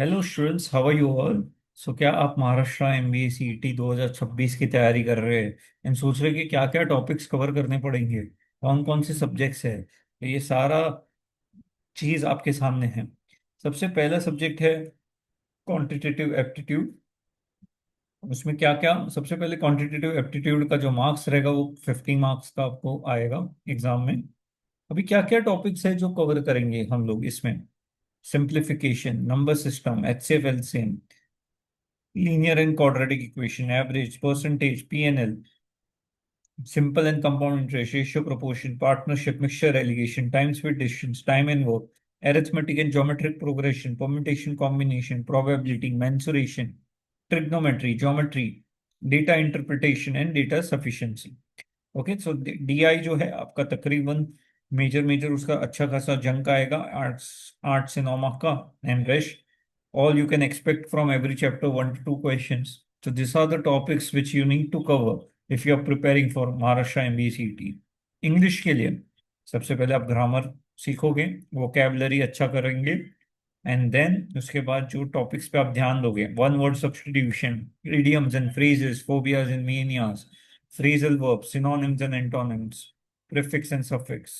Hello students, how are you all. So क्या आप Maharashtra MBA CET 2026 की तैयारी कर रहे हैं एंड सोच रहे हैं कि क्या क्या टॉपिक्स कवर करने पड़ेंगे, कौन कौन से सब्जेक्ट्स है। तो ये सारा चीज आपके सामने है। सबसे पहला सब्जेक्ट है क्वांटिटेटिव एप्टीट्यूड। उसमें क्या क्या, सबसे पहले क्वांटिटेटिव एप्टीट्यूड का जो मार्क्स रहेगा वो 50 मार्क्स का आपको आएगा एग्जाम में। अभी क्या क्या टॉपिक्स है जो कवर करेंगे हम लोग इसमें। Simplification, number system, HCF, LCM, linear and quadratic equation, average, percentage, PNL, simple and compound interest, ratio proportion, partnership, mixture allegation, time speed distance, time and work, arithmetic and geometric progression, permutation combination, probability, mensuration, trigonometry, geometry, data interpretation and data sufficiency. Okay, so DI जो है आपका तकरीबन major major उसका अच्छा खासा junk आएगा, 8 से 9 mark का। And rest all you can expect from every chapter, 1 to 2 questions. So these are the topics which you need to cover if you are preparing for Maharashtra MBA CET. English के लिए सबसे पहले आप grammar सीखोगे, vocabulary अच्छा करेंगे, and then उसके बाद जो टॉपिक्स पे आप ध्यान दोगे, one word substitution, idioms and phrases, phobias and manias, phrasal verb, synonyms and antonyms, prefix and suffix.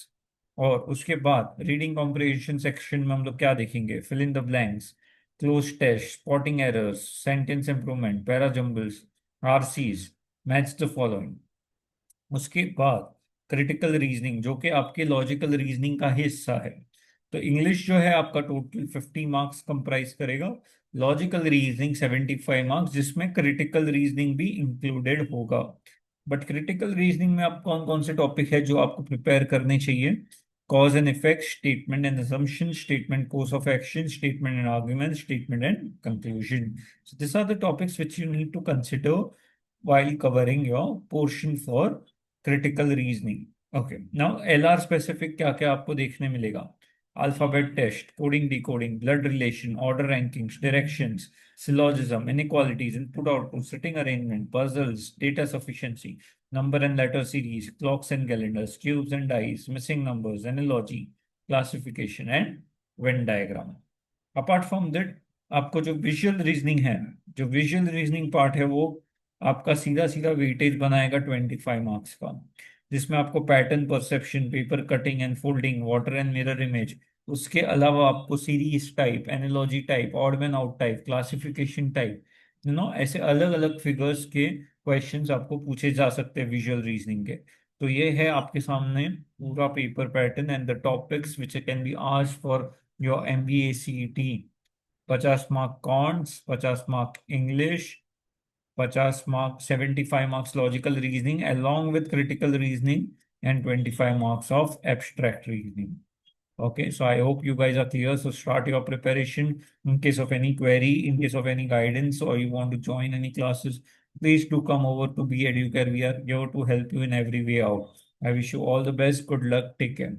और उसके बाद रीडिंग कॉम्प्रिहेंशन सेक्शन में हम लोग क्या देखेंगे, fill in the blanks, cloze test, spotting errors, sentence improvement, para jumbles, RCs, match the following. उसके बाद क्रिटिकल रीजनिंग जो कि आपके लॉजिकल रीजनिंग का ही हिस्सा है। तो इंग्लिश जो है आपका टोटल 50 मार्क्स कंप्राइज करेगा, लॉजिकल रीजनिंग 75 मार्क्स, जिसमें क्रिटिकल रीजनिंग भी इंक्लूडेड होगा। बट क्रिटिकल रीजनिंग में आप कौन कौन से टॉपिक है जो आपको प्रिपेयर करने चाहिए, cause and effect, statement and assumption, statement course of action, statement and argument, statement and conclusion. So these are the topics which you need to consider while covering your portion for critical reasoning. Okay, now LR specific क्या क्या आपको देखने मिलेगा, alphabet test, coding decoding, blood relation, order rankings, directions, syllogism, inequalities, input output, sitting arrangement, puzzles, data sufficiency, number and letter series, clocks and calendars, cubes and dice, missing numbers, analogy, classification and Venn diagram. Apart from that आपको जो visual reasoning है, जो visual reasoning part है वो आपका सीधा सीधा weightage बनाएगा 25 मार्क्स का, जिसमें आपको pattern perception, paper cutting and folding, water and mirror image, उसके अलावा आपको series type, analogy type, odd man out type, classification type, ऐसे अलग अलग फिगर्स के क्वेश्चंस आपको पूछे जा सकते हैं विजुअल रीजनिंग के। तो ये है आपके सामने पूरा paper pattern and the topics which can be asked for your MBA CET. 50 mark counts, 50 mark English, 50 mark, 75 marks logical reasoning along with critical reasoning, and 25 marks of abstract reasoning. Okay, so I hope you guys are clear. So start your preparation. In case of any query, in case of any guidance, or you want to join any classes, please do come over to Be Educare. We are here to help you in every way out. I wish you all the best. Good luck. Take care.